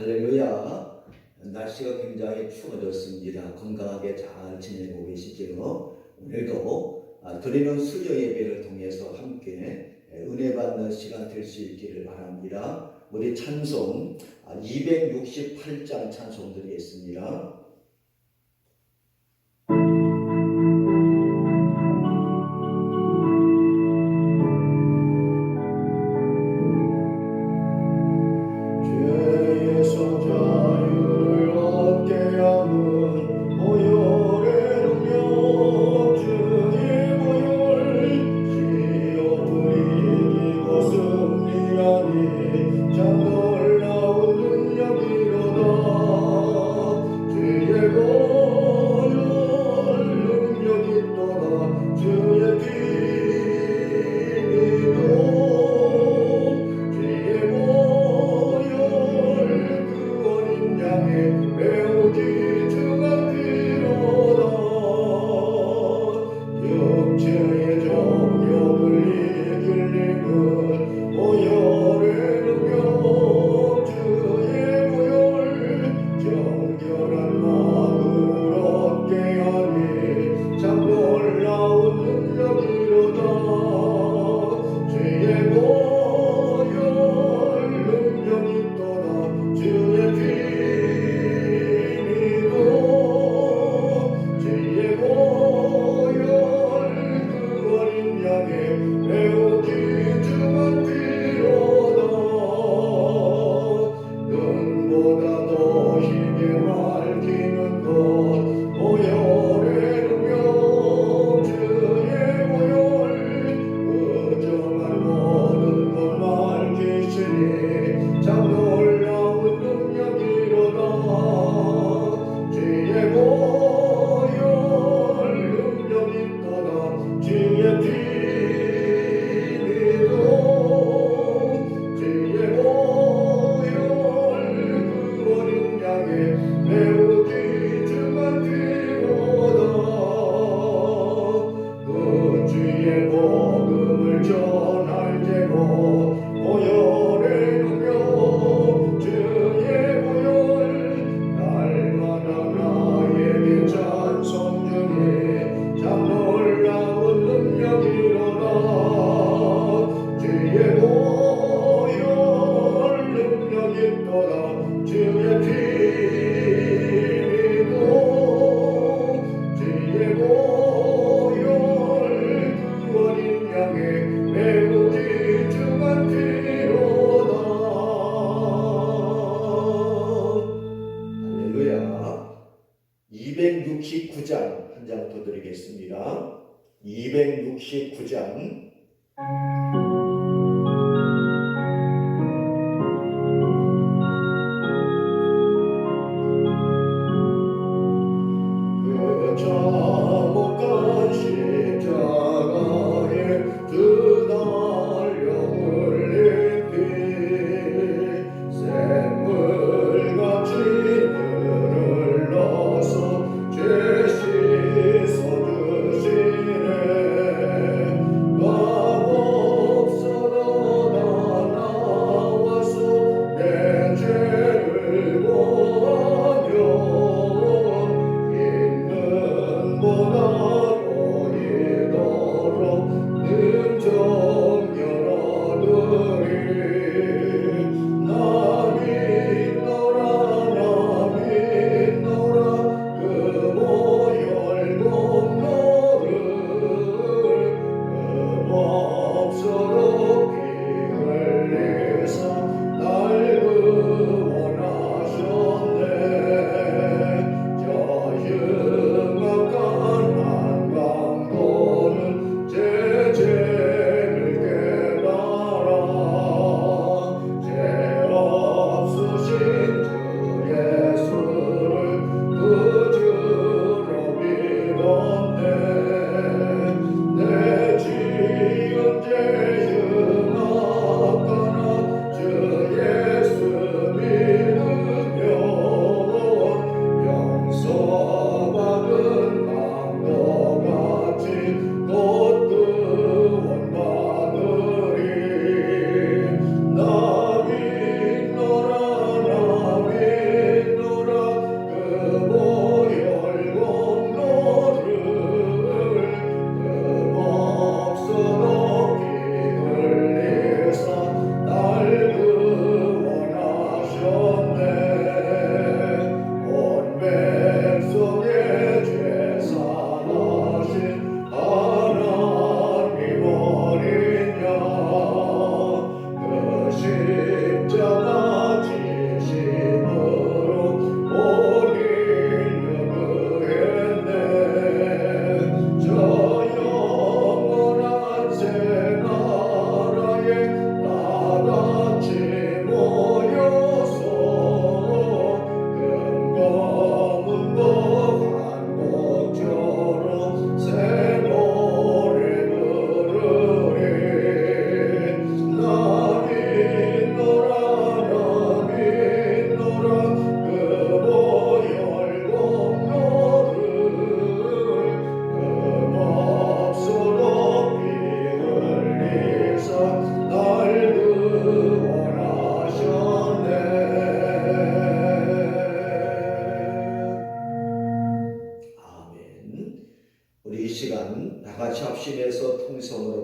할렐루야. 날씨가 굉장히 추워졌습니다. 건강하게 잘 지내고 계시죠? 오늘도 드리는 수요 예배를 통해서 함께 은혜 받는 시간 될 수 있기를 바랍니다. 우리 찬송 268장 찬송 드리겠습니다. 할렐루야. 269장 한 장 더 드리겠습니다. 269장 씻어주시네.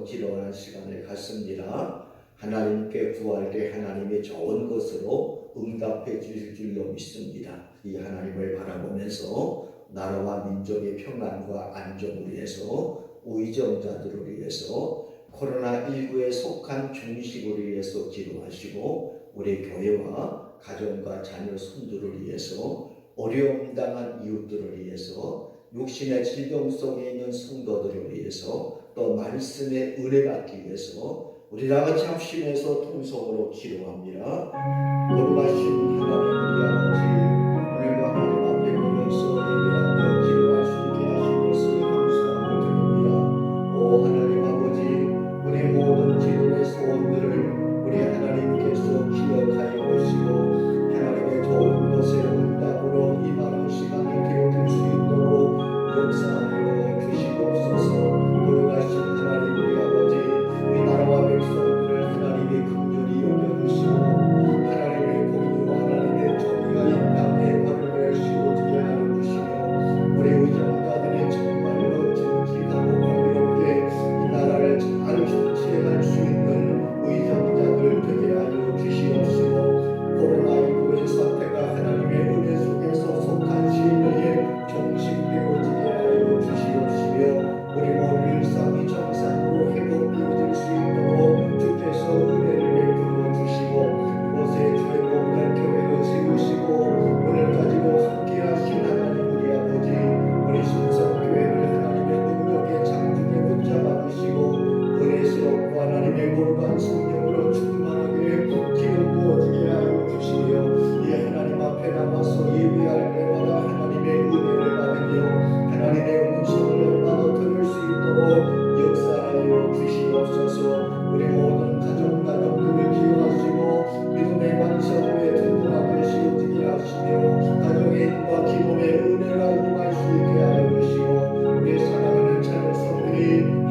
기도하는 시간을 갖습니다. 하나님께 구할 때 하나님이 좋은 것으로 응답해 주실 줄로 믿습니다. 이 하나님을 바라보면서 나라와 민족의 평안과 안정을 위해서, 의정자들을 위해서, 코로나19에 속한 종식을 위해서 기도하시고, 우리 교회와 가정과 자녀 손들을 위해서, 어려움 당한 이웃들을 위해서, 육신의 질병 속에 있는 성도들을 위해서, 또 말씀의 은혜 받기 위해서 우리 다같이 합심해서 통성으로 기도합니다. 거룩하신 하나님 우리 아버지, 오늘도 하나님 앞에 모여서 예배하며 기도할 수 있게 하신 것을 감사함을 드립니다. 오 하나님 아버지, 우리 모든 기도의 소원들을 우리 하나님께서 기억하여 보시고 하나님의 좋은 것에 응답으로 임하는 시간이 되어줄 수 있도록 역사하여 주시옵소서. 거룩하신 하나님 우리 아버지, 이 나라와 백성들을 하나님의 긍휼히 여겨주시고 하나님의 공의와 하나님의 정의가 이 땅에 발을 씌워지게 하여 주시며 우리 의정가들이 정말로 정직하고 공의롭게 이 나라를 잘 통치할 수 있는 의정자들 되게 하여 주시옵시고 코로나19의 사태가 하나님의 은혜 속에서 속한 시대에 종식되어지게 하여 주시옵시며 우리 모든 일상이 정상으로 회복되어질 수 있도록 주께서 은혜를 베풀어 주시고 이곳에 주의 몸된 교회를 세우시고 오늘 가지고 함께하신 하나님 우리 아버지, 우리 신성교회를 하나님의 능력의 장중에 붙잡아 주시고 은혜스럽고 하나님의 거룩한 성령으로 충만하게 기름 부어지게 하여 주시며 이 하나님 앞에 나가서 예배할 때마다 하나님의 은혜를 받으며 하나님의 음성을 받아 들을 수 있도록 역사하여 주시옵소서. 우리 모든 가정들을 기억하시고 믿음의 반석에 든든하게 세워지게 하시며 가정의 힘과 기쁨의 은혜가 임할 수 있게 하여 주시고 우리 사랑하는 자녀성들이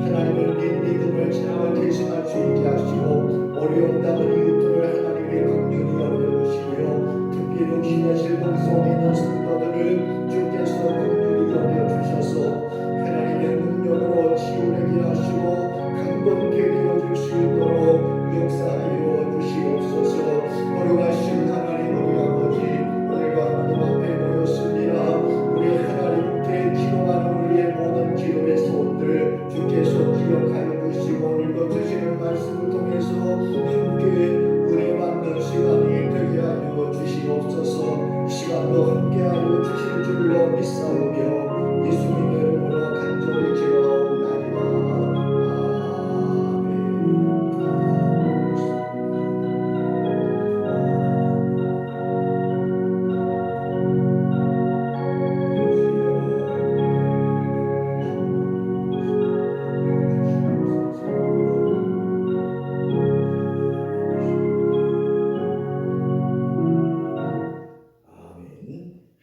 하나님을 믿음을 찬양을 계승할 수 있게 하시고 어려움 당한 이웃들을 하나님의 긍휼히 여겨주시며 특히 육신의 질병 속에 있는 성도들을 주께서 긍휼히 여겨주셔서 하나님의 능력으로 치유되게 하시고 강건케 되어줄 수 있도록 역사하여 주시옵소서. 거룩하신 하나님 우리 아버지, 오늘도 하나님 앞에 모였습니다. 우리 하나님께 기도하는 우리의 모든 기도의 소원들 주께서 기억하여 주시고 오늘도 주시는 말씀을 통해서 함께 은혜 받는 시간이 되게 하여 주시옵소서. 시간도 함께하여 주실 줄로 믿사오며 예수님의 이름으로 간절히 기도하옵나이다.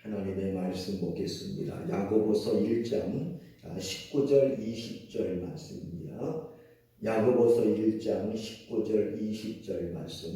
하나님의 말씀 보겠습니다. 야고보서 1장 19절 20절 말씀입니다. 야고보서 1장 19절 20절 말씀,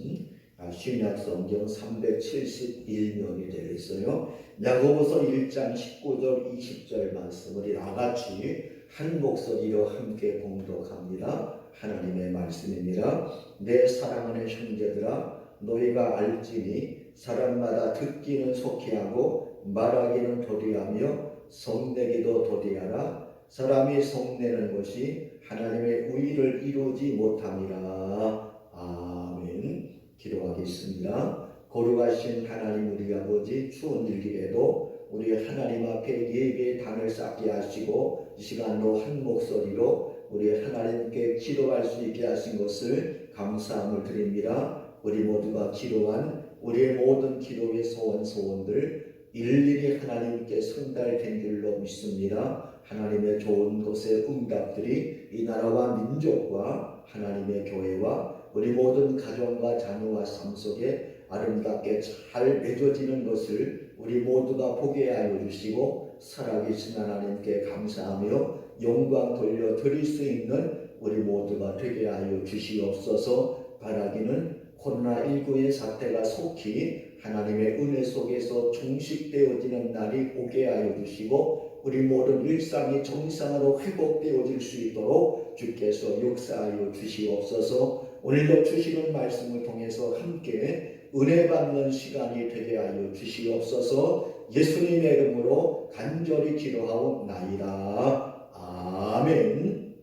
신약 성경 371면이 되어 있어요. 야고보서 1장 19절 20절 말씀 우리 나같이 한 목소리로 함께 봉독합니다. 하나님의 말씀입니다. 내 사랑하는 형제들아, 너희가 알지니 사람마다 듣기는 속히하고 말하기는 도리하며 성내기도 도리하라. 사람이 성내는 것이 하나님의 의를 이루지 못함이라. 아멘. 기도하겠습니다. 거룩하신 하나님 우리 아버지, 추운 일기에도 우리 하나님 앞에 예배의 단을 쌓게 하시고 이 시간도 한 목소리로 우리 하나님께 기도할 수 있게 하신 것을 감사함을 드립니다. 우리 모두가 기도한 우리의 모든 기도의 소원들 일일이 하나님께 전달된 줄로 믿습니다. 하나님의 좋은 것의 응답들이 이 나라와 민족과 하나님의 교회와 우리 모든 가정과 자녀와 삶 속에 아름답게 잘 맺어지는 것을 우리 모두가 보게 하여 주시고 살아계신 하나님께 감사하며 영광 돌려 드릴 수 있는 우리 모두가 되게 하여 주시옵소서. 바라기는 코로나19의 사태가 속히 하나님의 은혜 속에서 종식되어지는 날이 오게 하여 주시고 우리 모든 일상이 정상으로 회복되어질 수 있도록 주께서 역사하여 주시옵소서. 오늘도 주시는 말씀을 통해서 함께 은혜 받는 시간이 되게 하여 주시옵소서. 예수님의 이름으로 간절히 기도하옵나이다. 아멘.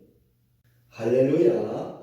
할렐루야.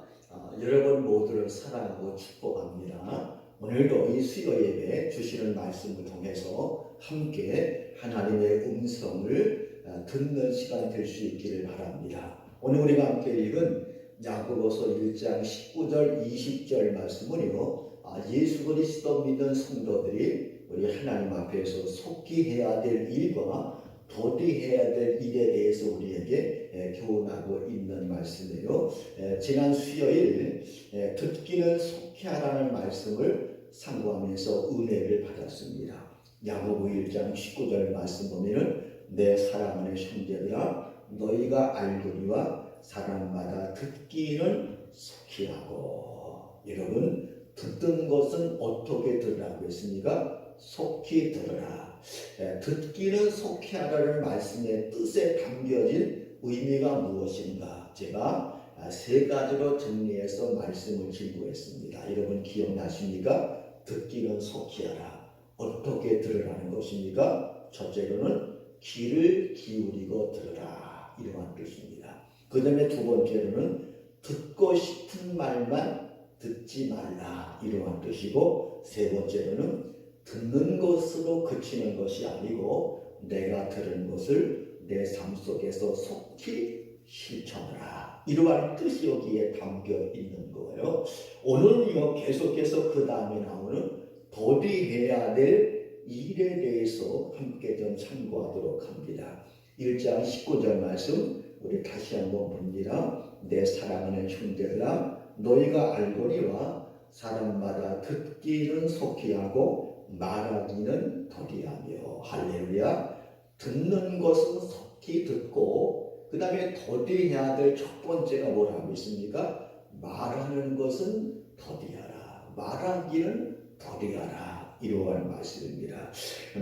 여러분 모두를 사랑하고 축복합니다. 오늘도 이 수요 예배 주시는 말씀을 통해서 함께 하나님의 음성을 듣는 시간 될 수 있기를 바랍니다. 오늘 우리가 함께 읽은 야고보서 1장 19절 20절 말씀은요, 예수 그리스도 믿는 성도들이 우리 하나님 앞에서 속히 해야 될 일과 도리 해야 될 일에 대해서 우리에게 교훈하고 있는 말씀이에요. 지난 수요일 듣기는 속히 하라는 말씀을 상고하면서 은혜를 받았습니다. 야고보 1장 19절 말씀 보면은 내 사랑하는 형제들아 너희가 알거니와 사람마다 듣기는 속히 하고. 여러분, 듣는 것은 어떻게 들으라고 했습니까? 속히 들으라. 듣기는 속히 하라는 말씀의 뜻에 담겨진 의미가 무엇인가? 제가 세 가지로 정리해서 말씀을 진구했습니다. 여러분 기억나십니까? 듣기는 속히 하라. 어떻게 들으라는 것입니까? 첫째로는 귀를 기울이고 들으라. 이러한 뜻입니다. 그 다음에 두 번째로는 듣고 싶은 말만 듣지 말라. 이러한 뜻이고, 세 번째로는 듣는 것으로 그치는 것이 아니고 내가 들은 것을 내 삶 속에서 속히 실천하라. 이러한 뜻이 여기에 담겨 있는 거예요. 오늘은요 계속해서 그 다음에 나오는 도리해야 될 일에 대해서 함께 좀 참고하도록 합니다. 1장 19절 말씀 우리 다시 한번 봅니다. 내 사랑하는 형제들아 너희가 알거니와 사람마다 듣기는 속히 하고 말하기는 더디하며. 할렐루야. 듣는 것은 속히 듣고 그 다음에 더디해야 될 첫 번째가 뭐라고 있습니까? 말하는 것은 더디하라. 말하기는 더디하라. 이러한 말씀입니다.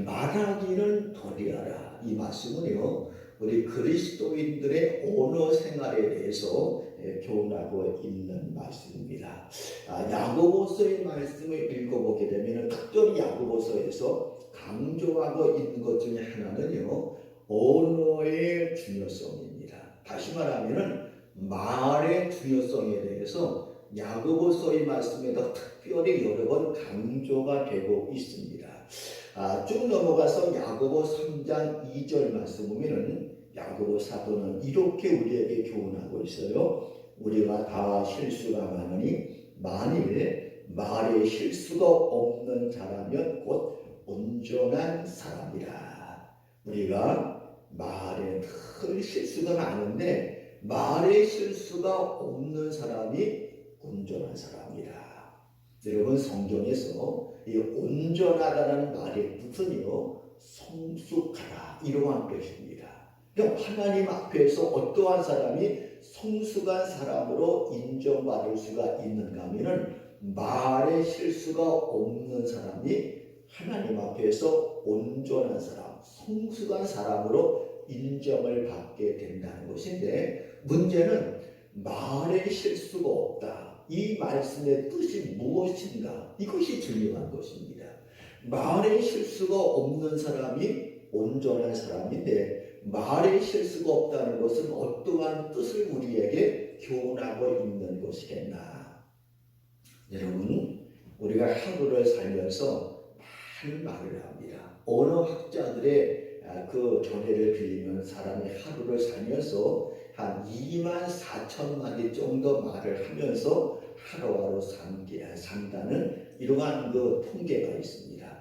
말하기는 더디하라. 이 말씀은요 우리 그리스도인들의 언어 생활에 대해서 교훈하고 있는 말씀입니다. 야고보서의 말씀을 읽어보게 되면 특별히 야고보서에서 강조하고 있는 것 중에 하나는요 언어의 중요성입니다. 다시 말하면 말의 중요성에 대해서 야고보서의 말씀에도 특별히 여러 번 강조가 되고 있습니다. 쭉 넘어가서 야고보 3장 2절 말씀 보면은 야고보 사도는 이렇게 우리에게 교훈하고 있어요. 우리가 다 실수가 많으니 만일 말에 실수가 없는 자라면 곧 온전한 사람이라. 우리가 말에 늘 실수가 많은데 말에 실수가 없는 사람이 온전한 사람이라. 여러분 성경에서 이 온전하다는 말의 뜻은요 성숙하다 이러한 뜻입니다. 그러니까 하나님 앞에서 어떠한 사람이 성숙한 사람으로 인정받을 수가 있는가 하면은 말에 실수가 없는 사람이 하나님 앞에서 온전한 사람, 성숙한 사람으로 인정을 받게 된다는 것인데, 문제는 말에 실수가 없다. 이 말씀의 뜻이 무엇인가? 이것이 중요한 것입니다. 말에 실수가 없는 사람이 온전한 사람인데 말에 실수가 없다는 것은 어떠한 뜻을 우리에게 교훈하고 있는 것이겠나? 여러분, 우리가 하루를 살면서 많은 말을 합니다. 언어학자들의 그 견해를 빌리면 사람이 하루를 살면서 한 24,000마디 정도 말을 하면서 하루하루 산다는 이러한 그 통계가 있습니다.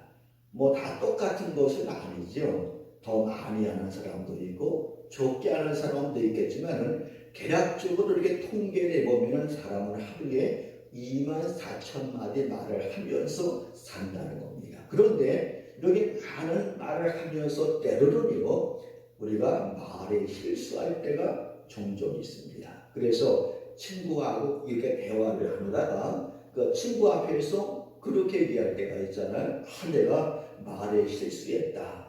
뭐 다 똑같은 것은 아니죠. 더 많이 하는 사람도 있고 적게 하는 사람도 있겠지만 대략적으로 이렇게 통계를 해보면 사람은 하루에 24,000마디 말을 하면서 산다는 겁니다. 그런데 이렇게 많은 말을 하면서 때로는요 우리가 말에 실수할 때가 종종 있습니다. 그래서 친구하고 이렇게 대화를 하다가 그 친구 앞에서 그렇게 얘기할 때가 있잖아요. 내가 말에 실수했다.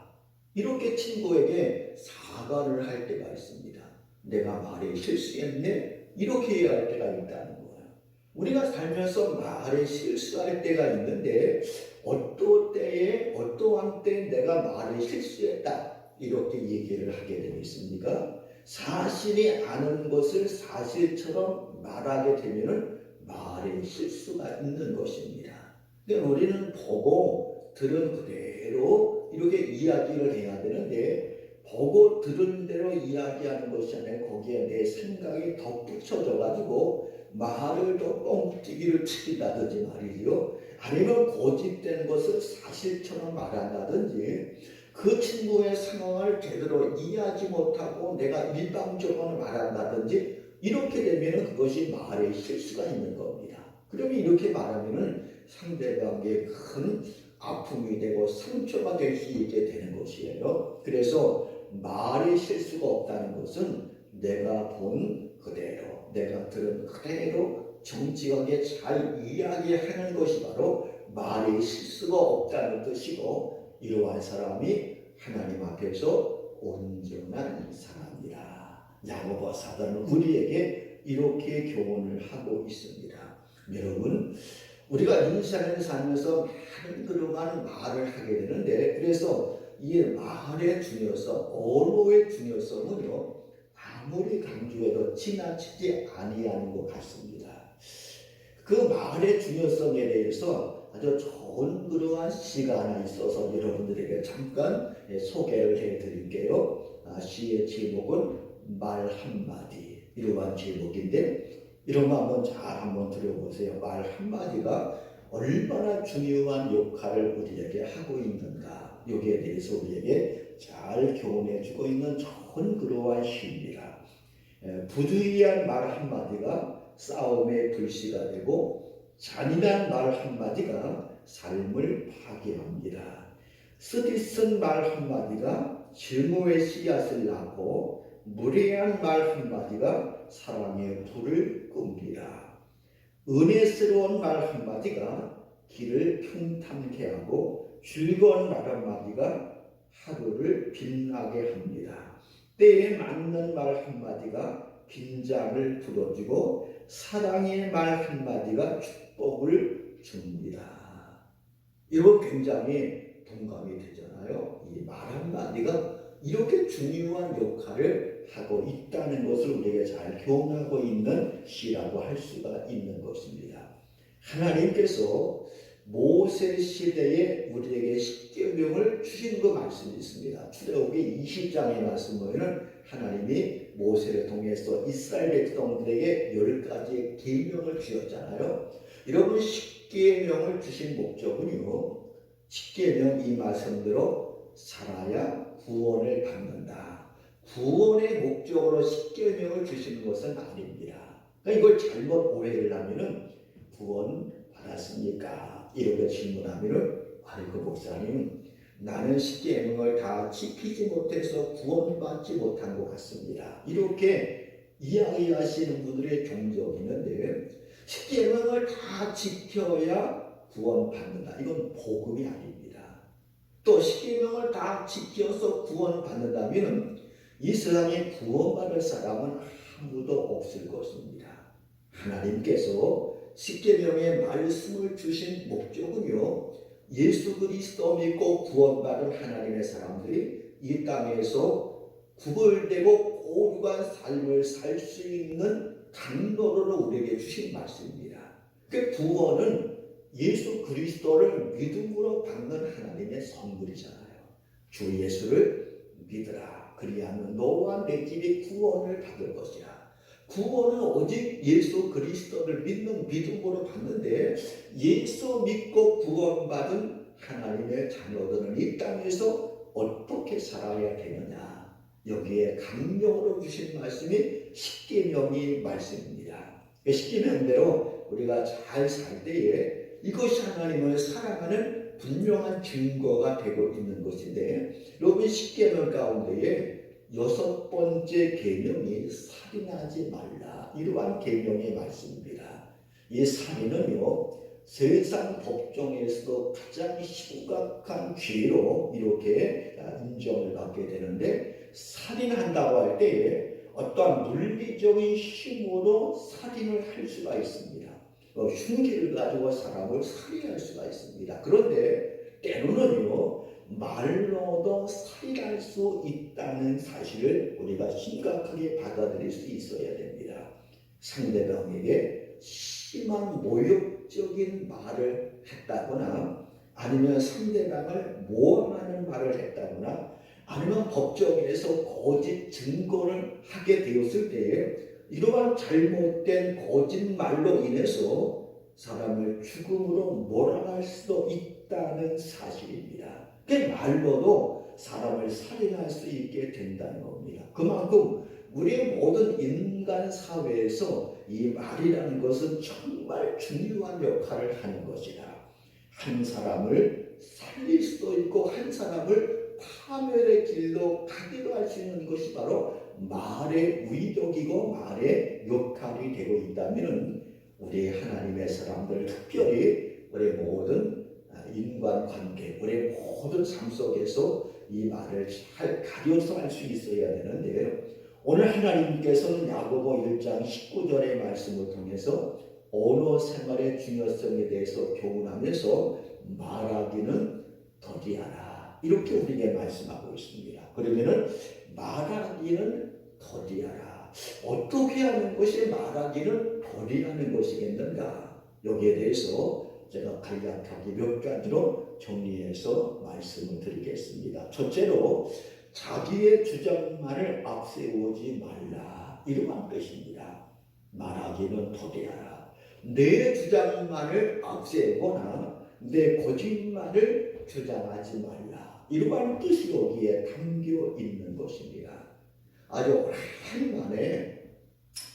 이렇게 친구에게 사과를 할 때가 있습니다. 내가 말에 실수했네? 이렇게 해야 할 때가 있다는 거예요. 우리가 살면서 말에 실수할 때가 있는데 어떠한 때에 어떠한 때 내가 말에 실수했다 이렇게 얘기를 하게 되겠습니까? 사실이 아는 것을 사실처럼 말하게 되면 말에 실수가 있는 것입니다. 그러니까 우리는 보고 들은 그대로 이렇게 이야기를 해야 되는데 보고 들은 대로 이야기하는 것이 아니라 거기에 내 생각이 덧붙여져 가지고 말을 더 뻥튀기를 치긴다든지 말이죠. 아니면 고집된 것을 사실처럼 말한다든지 그 친구의 상황을 제대로 이해하지 못하고 내가 일방적으로 말한다든지 이렇게 되면 그것이 말의 실수가 있는 겁니다. 그러면 이렇게 말하면 상대방에게 큰 아픔이 되고 상처가 될 수 있게 되는 것이에요. 그래서 말의 실수가 없다는 것은 내가 본 그대로, 내가 들은 그대로 정직하게 잘 이야기하는 것이 바로 말의 실수가 없다는 뜻이고 이러한 사람이 하나님 앞에서 온전한 사람이라. 야고보 사도는 우리에게 이렇게 교훈을 하고 있습니다. 여러분, 우리가 인생을 살면서 많은 그러한 말을 하게 되는데 그래서 이 말의 중요성, 언어의 중요성은요 아무리 강조해도 지나치지 아니하는 것 같습니다. 그 말의 중요성에 대해서 아주 좋은 그러한 시가 하나 있어서 여러분들에게 잠깐 소개를 해드릴게요. 시의 제목은 말 한마디 이러한 제목인데 이런 거 한번 들어보세요. 말 한마디가 얼마나 중요한 역할을 우리에게 하고 있는가 여기에 대해서 우리에게 잘 교훈해 주고 있는 좋은 그러한 시입니다. 부주의한 말 한마디가 싸움의 불씨가 되고 잔인한 말 한마디가 삶을 파괴합니다. 쓰디쓴 말 한마디가 증오의 씨앗을 낳고 무례한 말 한마디가 사랑의 불을 끕니다. 은혜스러운 말 한마디가 길을 평탄케 하고 즐거운 말 한마디가 하루를 빛나게 합니다. 때에 맞는 말 한마디가 긴장을 풀어주고 사랑의 말 한마디가 축복을 줍니다. 이거 굉장히 동감이 되잖아요. 이 말 한마디가 이렇게 중요한 역할을 하고 있다는 것을 우리에게 잘 교훈하고 있는 시라고 할 수가 있는 것입니다. 하나님께서 모세 시대에 우리에게 십계명을 주신 그 말씀이 있습니다. 출애굽기 20장의 말씀 보면 하나님이 모세를 통해서 이스라엘 백성들에게 10가지의 계명을 주셨잖아요. 여러분 십계명을 주신 목적은요. 십계명 이 말씀대로 살아야 구원을 받는다. 구원의 목적으로 십계명을 주시는 것은 아닙니다. 그러니까 이걸 잘못 오해를 하면은 구원 받았습니까? 이렇게 질문하면은 아이고 목사님 나는 십계명을 다 지키지 못해서 구원받지 못한 것 같습니다. 이렇게 이야기하시는 분들의 종종 있는데 십계명을 다 지켜야 구원받는다. 이건 복음이 아닙니다. 또 십계명을 다 지켜서 구원받는다면 이 세상에 구원받을 사람은 아무도 없을 것입니다. 하나님께서 십계명의 말씀을 주신 목적은요. 예수 그리스도 믿고 구원받은 하나님의 사람들이 이 땅에서 구별되고 거룩한 삶을 살 수 있는 강로를 우리에게 주신 말씀입니다. 그 구원은 예수 그리스도를 믿음으로 받는 하나님의 선물이잖아요. 주 예수를 믿으라. 그리하면 너와 내 집이 구원을 받을 것이라. 구원은 오직 예수 그리스도를 믿는 믿음으로 받는데 예수 믿고 구원받은 하나님의 자녀들은 이 땅에서 어떻게 살아야 되느냐. 여기에 강령으로 주신 말씀이 십계명의 말씀입니다. 십계명대로 우리가 잘 살 때에 이것이 하나님을 사랑하는 분명한 증거가 되고 있는 것인데 여러분 십계명 가운데에 6번째 계명이 살인하지 말라. 이러한 계명의 말씀입니다. 이 살인은요 세상 법정에서도 가장 심각한 죄로 이렇게 인정을 받게 되는데, 살인한다고 할 때에 어떠한 물리적인 힘으로 살인을 할 수가 있습니다. 흉기를 가지고 사람을 살인할 수가 있습니다. 그런데 때로는요, 말로도 살인할 수 있다는 사실을 우리가 심각하게 받아들일 수 있어야 됩니다. 상대방에게 심한 모욕적인 말을 했다거나, 아니면 상대방을 모함하는 말을 했다거나, 아니면 법정에서 거짓 증거를 하게 되었을 때에 이러한 잘못된 거짓말로 인해서 사람을 죽음으로 몰아갈 수도 있다는 사실입니다. 그 말로도 사람을 살인할 수 있게 된다는 겁니다. 그만큼 우리 모든 인간 사회에서 이 말이라는 것은 정말 중요한 역할을 하는 것이다. 한 사람을 살릴 수도 있고 한 사람을 파멸의 길로 가기도 할 수 있는 것이 바로 말의 위력이고 말의 역할이 되고 있다면, 우리 하나님의 사람들, 특별히 우리 모든 인간관계, 우리 모든 삶 속에서 이 말을 잘 가려서 할 수 있어야 되는데요. 오늘 하나님께서는 야고보 1장 19절의 말씀을 통해서 언어 생활의 중요성에 대해서 교훈하면서 말하기는 더디하라, 이렇게 우리에게 말씀하고 있습니다. 그러면은 말하기는 더디하라, 어떻게 하는 것이 말하기는 더디하는 것이겠는가? 여기에 대해서 제가 간략하게 몇 가지로 정리해서 말씀을 드리겠습니다. 첫째로, 자기의 주장만을 앞세우지 말라, 이러한 뜻입니다. 말하기는 더디하라, 내 주장만을 앞세우거나 내 거짓말을 주장하지 말라, 이러한 뜻이 여기에 담겨 있는 것입니다. 아주 오랜만에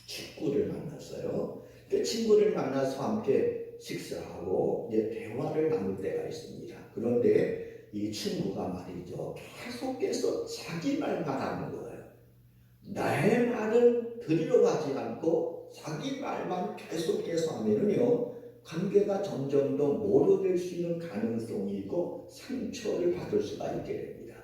친구를 만났어요. 그 친구를 만나서 함께 식사하고 대화를 나눌 때가 있습니다. 그런데 이 친구가 말이죠, 계속해서 자기 말만 하는 거예요. 나의 말은 들으러 가지 않고 자기 말만 계속해서 하면은요, 관계가 점점 더 멀어질 수 있는 가능성이 있고 상처를 받을 수가 있게 됩니다.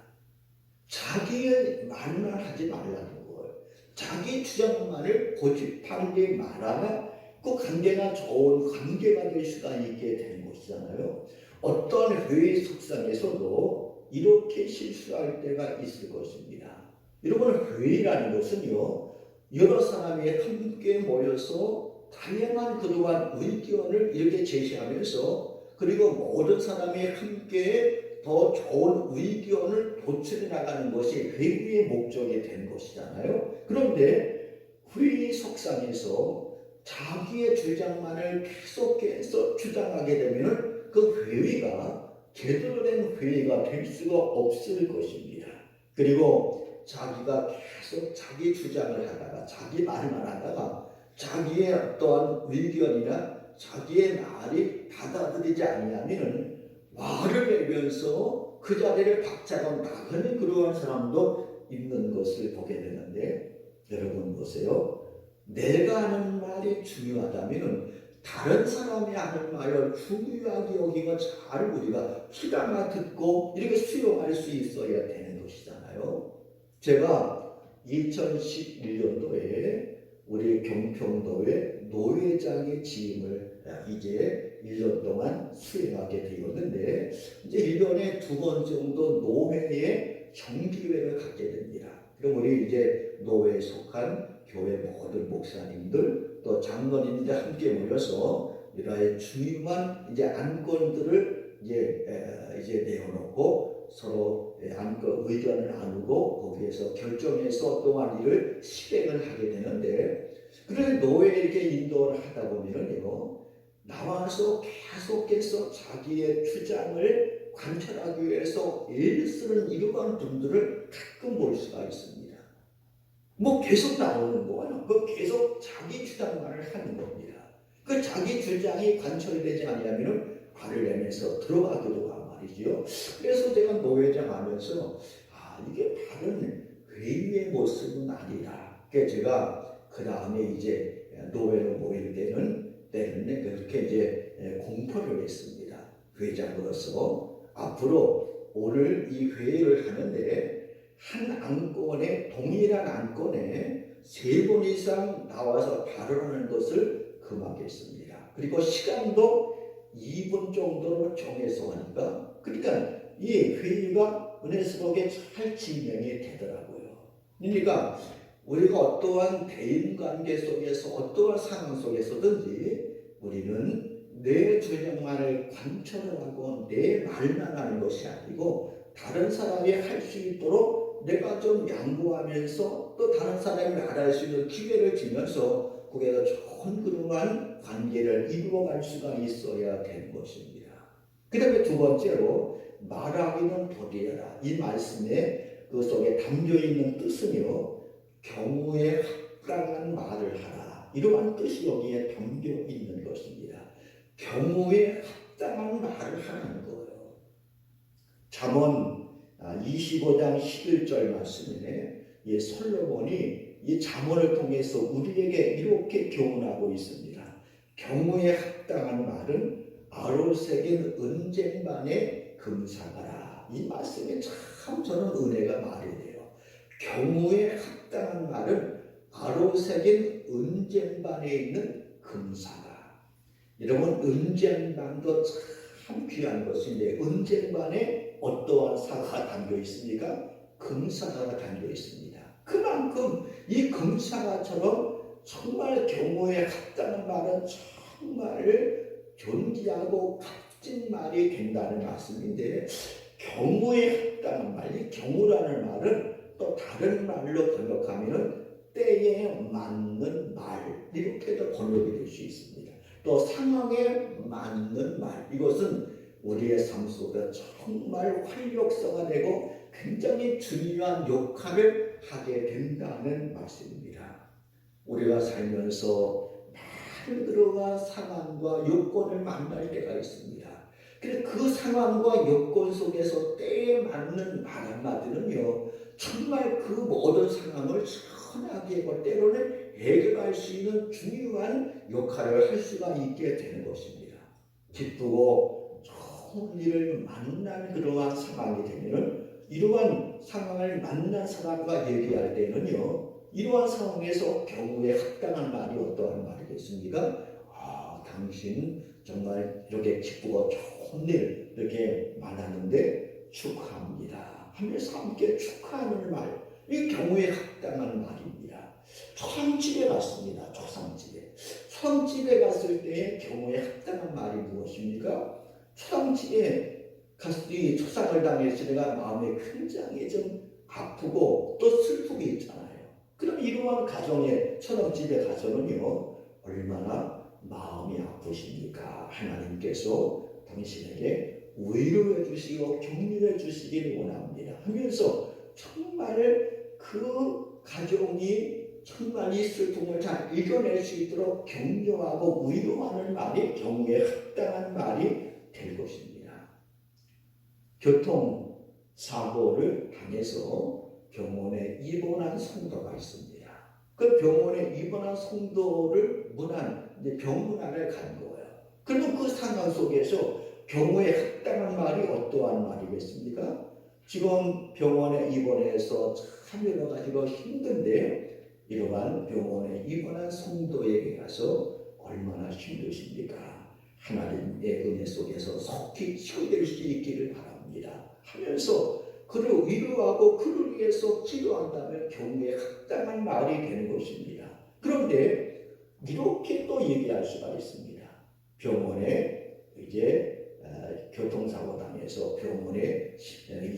자기의 말만 하지 말라는 거예요. 자기 주장만을 고집하게 말하면 그 관계가 좋은 관계가 될 수가 있게 되는 것이잖아요. 어떤 회의 속상에서도 이렇게 실수할 때가 있을 것입니다. 여러분, 회의라는 것은요, 여러 사람이 함께 모여서 다양한 그러한 의견을 이렇게 제시하면서, 그리고 모든 사람이 함께 더 좋은 의견을 도출해 나가는 것이 회의의 목적이 된 것이잖아요. 그런데 회의 속상에서 자기의 주장만을 계속해서 주장하게 되면 그 회의가 제대로 된 회의가 될 수가 없을 것입니다. 그리고 자기가 계속 자기 주장을 하다가 자기 말만 하다가 자기의 어떠한 의견이나 자기의 말이 받아들이지 않으면 말을 내면서 그 자리를 박차고 나가는 그러한 사람도 있는 것을 보게 되는데, 여러분 보세요. 내가 하는 말이 중요하다면 다른 사람이 하는 말을 중요하게 여기고 잘 우리가 귀담아 듣고 이렇게 수용할 수 있어야 되는 것이잖아요. 제가 2011년도에 우리 경평도의 노회장의 취임을 이제 1년 동안 수행하게 되었는데, 이제 1년에 2번 정도 노회의 정기회를 갖게 됩니다. 그럼 우리 이제 노회에 속한 교회 모든 목사님들 또 장로님들 함께 모여서 이러한 중요한 이제 안건들을 이제 내어놓고 서로 안건 의견을 나누고 거기에서 결정해서 또한 일을 실행을 하게 되는데, 그래서 노예에 이렇게 인도를 하다 보면은요, 나와서 계속해서 자기의 주장을 관철하기 위해서 애를 쓰는 이러한 분들을 가끔 볼 수가 있습니다. 뭐 계속 나오는 거예요. 그 계속 자기 주장만을 하는 겁니다. 그 자기 주장이 관철되지 않으면 화를 내면서 들어가기도 하고 말이죠. 그래서 제가 노회장 하면서 이게 다른 회의의 모습은 아니다. 그래서 제가 그 다음에 이제 노회로 모일 때는 때는 그렇게 이제 공포를 했습니다. 회장으로서 앞으로 오늘 이 회의를 하는데 한 안건에 동일한 안건에 3번 이상 나와서 발언하는 것을 금하겠습니다. 그리고 시간도 2분 정도로 정해서 하니까 그러니까 이 회의가 은혜스럽게 잘 진행이 되더라고요. 그러니까 우리가 어떠한 대인관계 속에서 어떠한 상황 속에서든지 우리는 내 주장만을 관철을 하고 내 말만 하는 것이 아니고 다른 사람이 할 수 있도록 내가 좀 양보하면서 또 다른 사람이 말할 수 있는 기회를 주면서 거기에서 좋은 그러한 관계를 이루어갈 수가 있어야 되는 것입니다. 그 다음에 두 번째로 말하기는 더디하라. 이 말씀에 그 속에 담겨있는 뜻은요, 경우에 합당한 말을 하라. 이러한 뜻이 여기에 담겨있는 것입니다. 경우에 합당한 말을 하는 거예요. 잠언 25장 11절 말씀에 이 솔로몬이 이 잠언을 통해서 우리에게 이렇게 교훈하고 있습니다. 경우에 합당한 말은 아로새긴 은쟁반에 금사가라. 이 말씀에 참 저는 은혜가 많이 돼요. 경우에 합당한 말은 아로새긴 은쟁반에 있는 금사가. 여러분 은쟁반도 참 귀한 것인데 은쟁반에 어떠한 사과가 담겨 있습니까? 금사과가 담겨 있습니다. 그만큼 이 금사과처럼 정말 경우에 합당한 말은 정말 존귀하고 값진 말이 된다는 말씀인데 경우에 합당한 말, 이 경우라는 말은 또 다른 말로 번역하면 때에 맞는 말 이렇게도 번역이 될 수 있습니다. 또 상황에 맞는 말, 이것은 우리의 삶 속에 정말 활력소가 되고 굉장히 중요한 역할을 하게 된다는 말씀입니다. 우리가 살면서 많은 그러한 상황과 여건을 만날 때가 있습니다. 그래서 그 상황과 여건 속에서 때에 맞는 말 한마디는요, 정말 그 모든 상황을 선하게 때로는 해결할 수 있는 중요한 역할을 할 수가 있게 되는 것입니다. 기쁘고 좋은 일을 만난 그러한 상황이 되면은 이러한 상황을 만난 사람과 얘기할 때는요, 이러한 상황에서 경우에 합당한 말이 어떠한 말이겠습니까? 당신 정말 이렇게 기쁘고 좋은 일 이렇게 말하는데 축하합니다 하면서 함께 축하하는 말, 이 경우에 합당한 말입니다. 초상집에 갔습니다. 초상집에 갔을 때의 경우에 합당한 말이 무엇입니까? 초상집에 갔으니 초상을 당했으니까 마음이 굉장히 좀 아프고 또 슬프게 있잖아요. 그럼 이러한 가정에 초상집에 가서는요, 얼마나 마음이 아프십니까? 하나님께서 당신에게 위로해 주시고 격려해 주시길 원합니다 하면서 정말 그 가정이 정말 이 슬픔을 잘 이겨낼 수 있도록 격려하고 위로하는 말이 경우에 합당한 말이 될 것입니다. 교통사고를 당해서 병원에 입원한 성도가 있습니다. 그 병원에 입원한 성도를 병문안을 간 거예요. 그러면 그 상황 속에서 경우에 합당한 말이 어떠한 말이겠습니까? 지금 병원에 입원해서 참 여러 가지로 힘든데 이러한 병원에 입원한 성도에게 가서 얼마나 힘드십니까? 하나님의 은혜 속에서 속히 치유될 수 있기를 바랍니다 하면서 그를 위로하고 그를 위해서 기도한다면 경우에 합당한 말이 되는 것입니다. 그런데 이렇게 또 얘기할 수가 있습니다. 병원에 이제 교통사고 당해서 병원에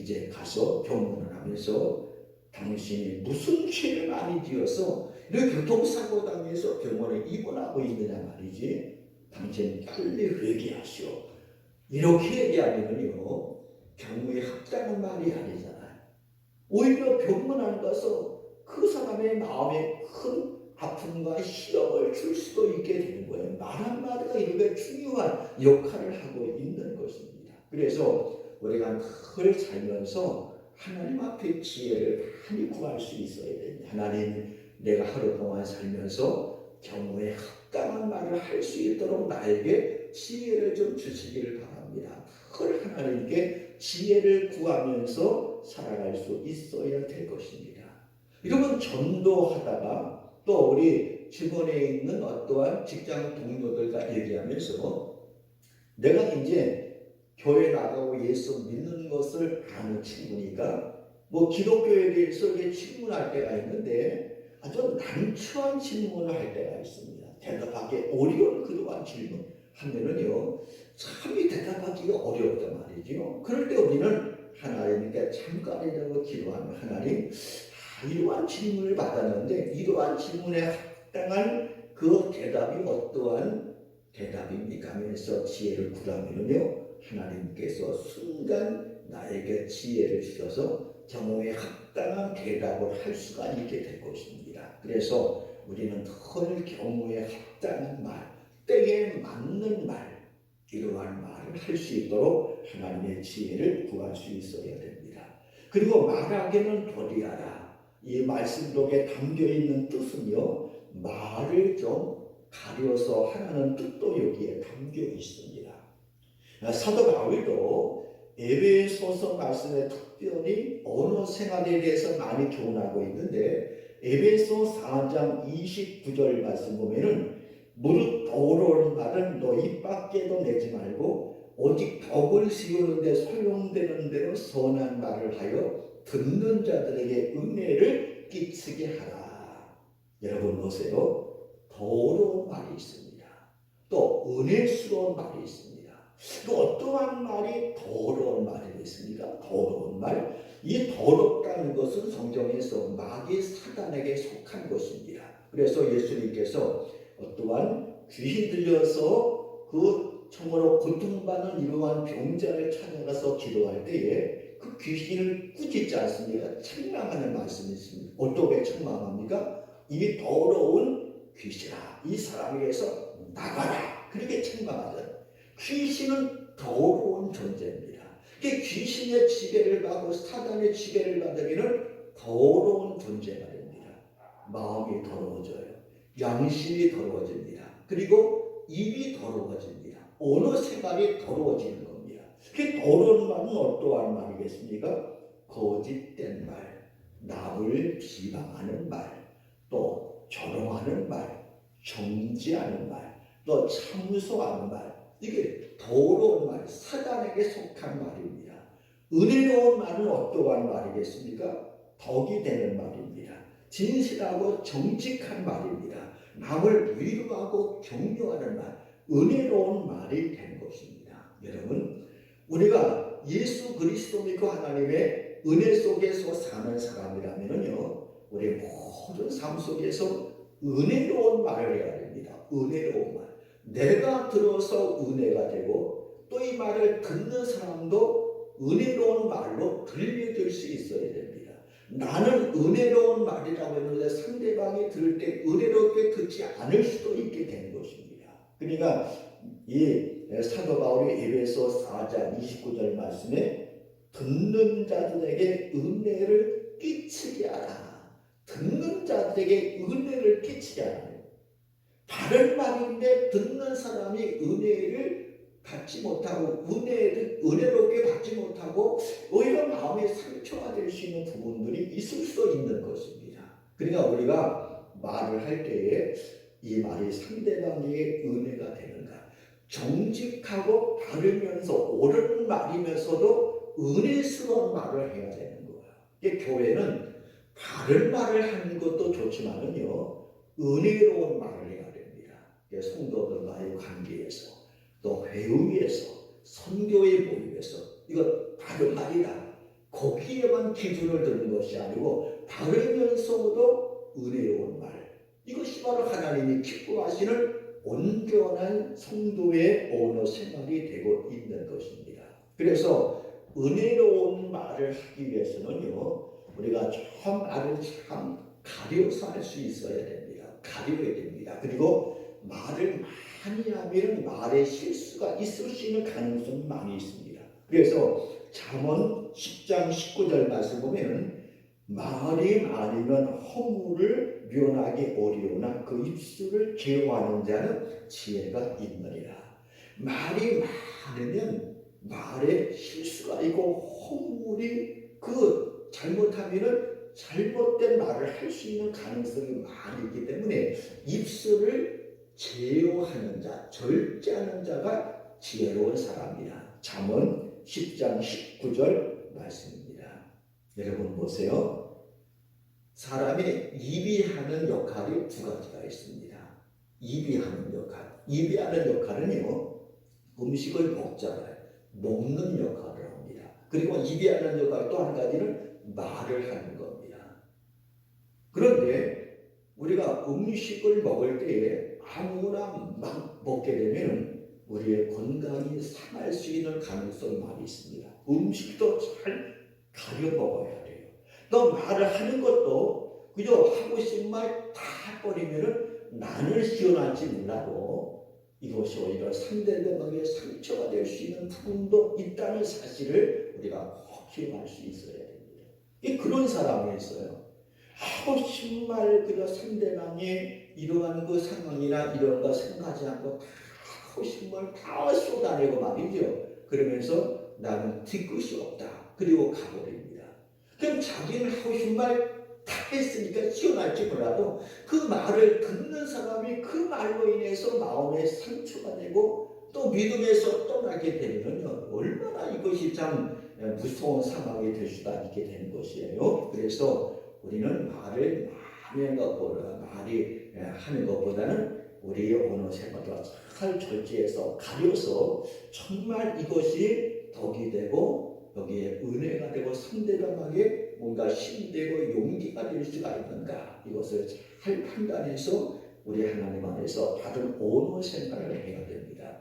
이제 가서 병문을 하면서 당신이 무슨 죄를 많이 지어서 이렇게 교통사고 당해서 병원에 입원하고 있느냐 말이지. 당신 빨리 회개하시오. 이렇게 얘기하면요, 경우에 합당한 말이 아니잖아요. 오히려 병문안 가서 그 사람의 마음에 큰 아픔과 시험을 줄 수도 있게 되는 거예요. 말 한마디가 이렇게 중요한 역할을 하고 있는 것입니다. 그래서 우리가 늘 살면서 하나님 앞에 지혜를 많이 구할 수 있어야 됩니다. 하나님, 내가 하루 동안 살면서 경우에 합당한 말을 할 수 있도록 나에게 지혜를 좀 주시기를 바랍니다. 늘 하나님께 지혜를 구하면서 살아갈 수 있어야 될 것입니다. 이러면 전도하다가 또 우리 주변에 있는 어떠한 직장 동료들과 얘기하면서 내가 이제 교회 나가고 예수 믿는 것을 아는 친구니까 뭐 기독교에 대해서 이렇게 질문할 때가 있는데 아주 난처한 질문을 할 때가 있습니다. 대답하기 어려운 그러한 질문 하면은요 참이 대답하기가 어렵단 말이죠. 그럴 때 우리는 하나님께 잠깐이라도 기도하면 하나님 이러한 질문을 받았는데 이러한 질문에 합당한 그 대답이 어떠한 대답입니까 하면서 지혜를 구하면요 하나님께서 순간 나에게 지혜를 주셔서 경우에 합당한 대답을 할 수가 있게 될 것입니다. 그래서 우리는 늘 경우에 합당한 말, 때에 맞는 말, 이러한 말을 할 수 있도록 하나님의 지혜를 구할 수 있어야 됩니다. 그리고 말하기는 더디하라. 이 말씀 속에 담겨있는 뜻은요 말을 좀 가려서 하라는 뜻도 여기에 담겨 있습니다. 사도 바울도 에베소서 말씀에 특별히 언어 생활에 대해서 많이 교훈하고 있는데 에베소 4장 29절 말씀 보면은 무릇 더러운 말은 너 입 밖에도 내지 말고 오직 덕을 씌우는 데 소용되는 대로 선한 말을 하여 듣는 자들에게 은혜를 끼치게 하라. 여러분 보세요. 더러운 말이 있습니다. 또 은혜스러운 말이 있습니다. 또 어떠한 말이 더러운 말이겠습니까? 더러운 말. 이 더럽다는 것은 성경에서 마귀 사단에게 속한 것입니다. 그래서 예수님께서 어떠한 귀신 들려서 그 정말로 고통받는 이러한 병자를 찾아가서 기도할 때에 그 귀신을 꾸짖지 않습니까? 책망하는 말씀이 있습니다. 어떻게 책망합니까? 이 더러운 귀신아, 이 사람에게서 나가라. 그렇게 책망하잖아요. 귀신은 더러운 존재입니다. 귀신의 지배를 받고 사단의 지배를 받으면 더러운 존재가 됩니다. 마음이 더러워져요. 양심이 더러워집니다. 그리고 입이 더러워집니다. 언어 생활이 더러워지는 겁니다. 그 더러운 말은 어떠한 말이겠습니까? 거짓된 말, 남을 비방하는 말, 또 조롱하는 말, 정죄하는 말, 또 참소하는 말, 이게 더러운 말, 사단에게 속한 말입니다. 은혜로운 말은 어떠한 말이겠습니까? 덕이 되는 말입니다. 진실하고 정직한 말입니다. 남을 위로하고 격려하는 말, 은혜로운 말이 된 것입니다. 여러분, 우리가 예수 그리스도 믿고 하나님의 은혜 속에서 사는 사람이라면요, 우리 모든 삶 속에서 은혜로운 말을 해야 됩니다. 은혜로운 말. 내가 들어서 은혜가 되고 또 이 말을 듣는 사람도 은혜로운 말로 들려줄 수 있어야 됩니다. 나는 은혜로운 말이라고 했는데 상대방이 들을 때 은혜롭게 듣지 않을 수도 있게 되는 것입니다. 그러니까 이 사도 바울이 에베소 4장 29절 말씀에 듣는 자들에게 은혜를 끼치게 하라. 듣는 자들에게 은혜를 끼치게 하라. 바른 말인데 듣는 사람이 은혜를 받지 못하고 은혜롭게 받지 못하고 오히려 마음의 상처가 될 수 있는 부분들이 있을 수 있는 것입니다. 그러니까 우리가 말을 할 때에 이 말이 상대방에게 은혜가 되는가, 정직하고 바르면서 옳은 말이면서도 은혜스러운 말을 해야 되는 거예요. 교회는 바른 말을 하는 것도 좋지만은요, 은혜로운 말을 해야 됩니다. 성도들과의 관계에서, 또 회의에서, 선교의 모임에서 이거 바른 말이다. 거기에만 기준을 두는 것이 아니고 바르면서도 은혜로운 말. 이것이 바로 하나님이 기뻐하시는 온전한 성도의 언어 생활이 되고 있는 것입니다. 그래서 은혜로운 말을 하기 위해서는요, 우리가 참 말을 참 가려서 할 수 있어야 됩니다. 가려야 됩니다. 그리고 말을 많이 하면 말에 실수가 있을 수 있는 가능성이 많이 있습니다. 그래서 잠언 10장 19절 말씀 보면 말이 많으면 허물을 면하기 어려우나 그 입술을 제어하는 자는 지혜가 있느니라. 말이 많으면 말에 실수가 있고 허물이 잘못하면은 잘못된 말을 할 수 있는 가능성이 많이 있기 때문에 입술을 제어하는 자, 절제하는 자가 지혜로운 사람이라. 잠언 10장 19절 말씀입니다. 여러분 보세요. 사람이 입이 하는 역할이 두 가지가 있습니다. 입이 하는 역할. 입이 하는 역할은요, 음식을 먹잖아요. 먹는 역할을 합니다. 그리고 입이 하는 역할 또 한 가지는 말을 하는 겁니다. 그런데 우리가 음식을 먹을 때에 아무나 막 먹게 되면 우리의 건강이 상할 수 있는 가능성이 많이 있습니다. 음식도 잘 가려 먹어야 돼요. 또 말을 하는 것도 그저 하고 싶은 말 다 해버리면 나는 시원할지 몰라도 이것이 오히려 상대방에게 상처가 될 수 있는 부분도 있다는 사실을 우리가 꼭 기억할 수 있어야 됩니다. 그런 사람이 있어요. 하고 싶은 말 그저 상대방의 이러한 상황이나 이런 거 생각하지 않고 다 하고 싶은 말 다 쏟아내고 말이죠. 그러면서 나는 뒤끝이 없다. 그리고 가버립니다. 그럼 자기는 하고 싶은 말 다 했으니까 시원할지 몰라도 그 말을 듣는 사람이 그 말로 인해서 마음에 상처가 되고 또 믿음에서 떠나게 되면요, 얼마나 이것이 참 무서운 상황이 될 수가 있게 되는 것이에요. 그래서 우리는 말을 많이 하는 것보다는 우리의 언어 생활과 잘 절제해서 가려서 정말 이것이 덕이 되고 여기에 은혜가 되고 상대방에게 뭔가 힘이 되고 용기가 될 수가 있는가, 이것을 잘 판단해서 우리 하나님 안에서 받은 언어 생활을 해야 됩니다.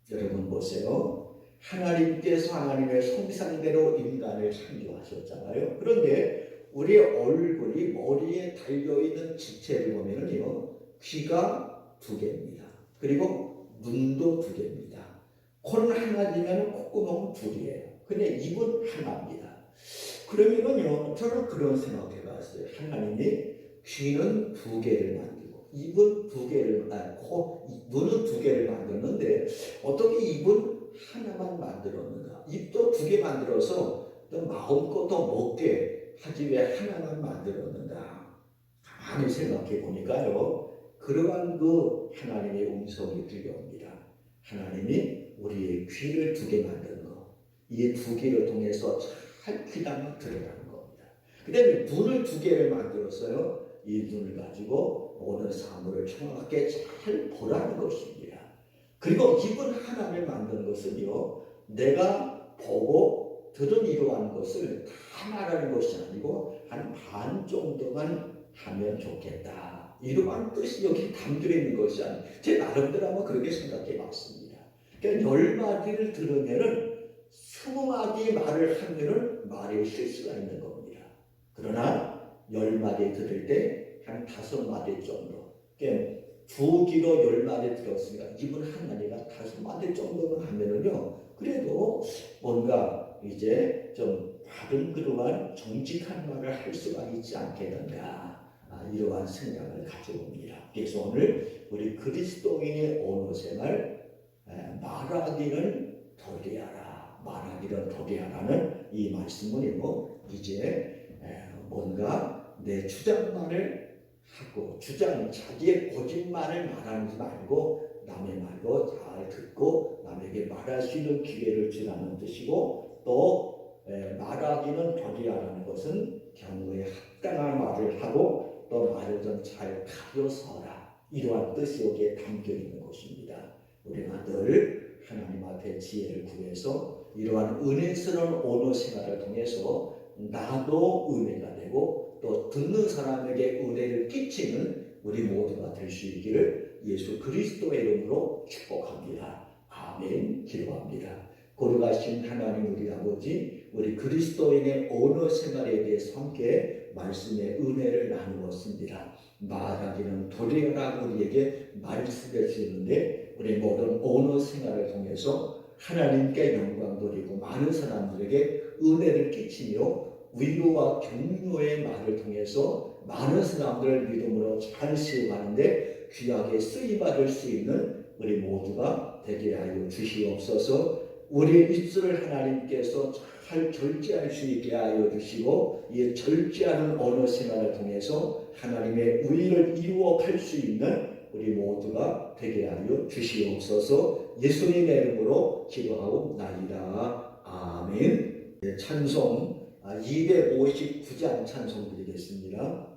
여러분 보세요. 하나님께서 하나님의 형상대로 인간을 창조하셨잖아요. 그런데 우리의 얼굴이 머리에 달려있는 지체를 보면요, 귀가 2개입니다. 그리고 눈도 2개입니다. 코는 하나지만 콧구멍은 2개예요. 근데 입은 하나입니다. 그러면요, 저는 그런 생각해 봤어요. 하나님이 귀는 2개를 만들고 입은 2개를 눈은 2개를 만들었는데 어떻게 입은 하나만 만들었는가? 입도 2개 만들어서 또 마음껏 더 먹게 하지 왜 하나만 만들었는가? 가만히 생각해 보니까요, 그러한 하나님의 음성이 들려옵니다. 하나님이 우리의 귀를 2개 만든 거, 이 2개를 통해서 잘 귀담아 들으라는 겁니다. 그 다음에 눈을 2개를 만들었어요. 이 눈을 가지고 오늘 사물을 정확하게 잘 보라는 것입니다. 그리고 입은 하나를 만든 것은요, 내가 보고 들은 이러한 것을 다 말하는 것이 아니고 한 반 정도만 하면 좋겠다, 이러한 뜻이 여기 담겨 있는 것이 아니에요. 제 나름대로 한번 그렇게 생각해 봤습니다. 그러니까 10마디를 들으면은 20마디 말을 하면은 말에 실수가 있는 겁니다. 그러나 10마디 들을 때 한 5마디 정도, 그러니까 2귀로 10마디 들었으니까 입은 하나니까 5마디 정도만 하면은요, 그래도 뭔가 이제 좀 바른 그러한 정직한 말을 할 수가 있지 않겠는가, 이러한 생각을 가져봅니다. 그래서 오늘 우리 그리스도인의 언어 생활, 말하기는 더디하라, 말하기는 더디하라는 이 말씀은 이제 뭔가 내 주장만을 하고 자기의 거짓말을 말하지 말고 남의 말도 잘 듣고 남에게 말할 수 있는 기회를 주라는 뜻이고, 또 말하기는 더디하라는 것은 경우에 합당한 말을 하고 또 말을 좀 잘 가려서 하라, 이러한 뜻이 여기에 담겨 있는 것입니다. 우리가 늘 하나님 앞에 지혜를 구해서 이러한 은혜스러운 언어 생활을 통해서 나도 은혜가 되고 또 듣는 사람에게 은혜를 끼치는 우리 모두가 될 수 있기를 예수 그리스도의 이름으로 축복합니다. 아멘. 기도합니다. 거룩하신 하나님 우리 아버지, 우리 그리스도인의 언어 생활에 대해서 함께 말씀의 은혜를 나누었습니다. 말하기는 도리어라 우리에게 말씀해 주시는데 우리 모든 언어 생활을 통해서 하나님께 영광 돌리고 많은 사람들에게 은혜를 끼치며 위로와 격려의 말을 통해서 많은 사람들을 믿음으로 잘 시험하는데 귀하게 쓰임받을 수 있는 우리 모두가 되게 하여 주시옵소서. 우리의 입술을 하나님께서 잘 절제할 수 있게 하여 주시고 이 절제하는 언어 생활을 통해서 하나님의 의를 이루어갈 수 있는 우리 모두가 되게 하여 주시옵소서. 예수님의 이름으로 기도하옵나이다. 아멘. 찬송 259장 찬송 드리겠습니다.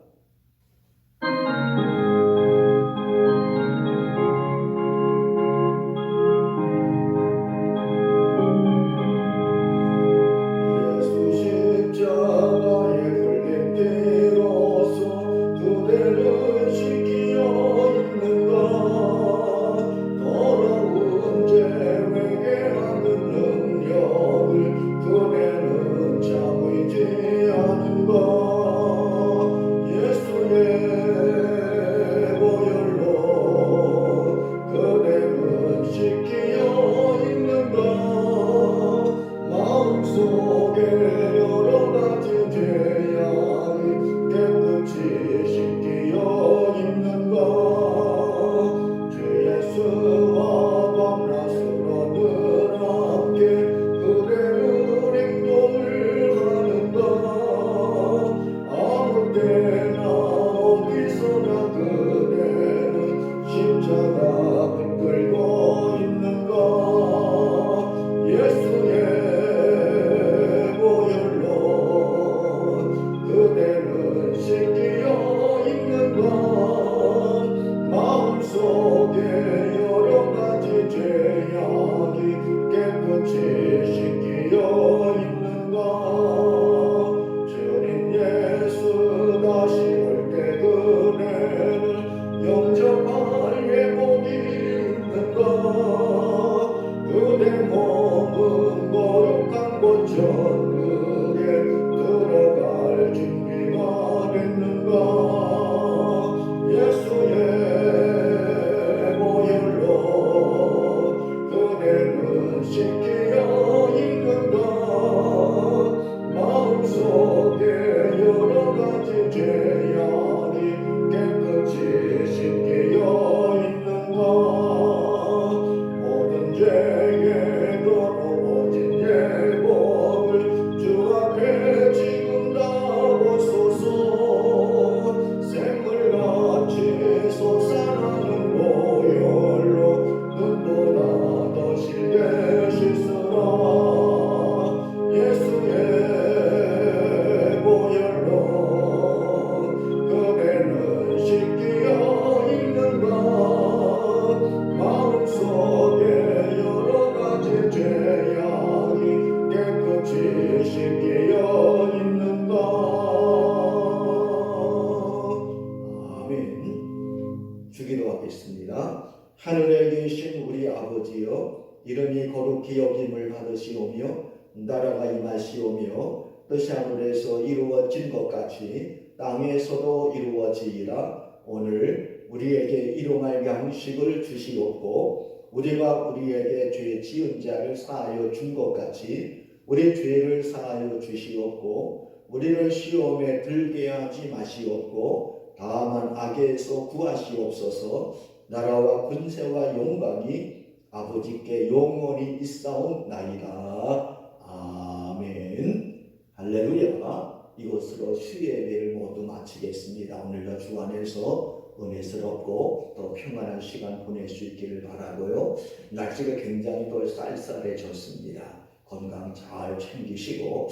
하늘에 계신 우리 아버지여, 이름이 거룩히 여김을 받으시오며 나라가 임하시오며 뜻이 하늘에서 이루어진 것 같이 땅에서도 이루어지이다. 오늘 우리에게 일용할 양식을 주시옵고 우리가 우리에게 죄 지은 자를 사하여 준 것 같이 우리 죄를 사하여 주시옵고 우리를 시험에 들게 하지 마시옵고 다만 악에서 구하시옵소서. 나라와 군세와 영광이 아버지께 영원히 있사옵나이다. 아멘. 할렐루야. 이것으로 수요 예배를 모두 마치겠습니다. 오늘도 주 안에서 은혜스럽고 또 평안한 시간 보낼 수 있기를 바라고요. 날씨가 굉장히 또 쌀쌀해졌습니다. 건강 잘 챙기시고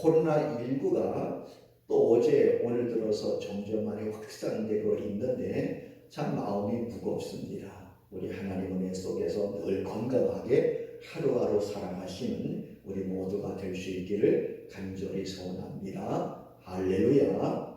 코로나19가 또 어제 오늘 들어서 점점 많이 확산되고 있는데 참 마음이 무겁습니다. 우리 하나님 은혜 속에서 늘 건강하게 하루하루 살아가시는 우리 모두가 될 수 있기를 간절히 소원합니다. 할렐루야.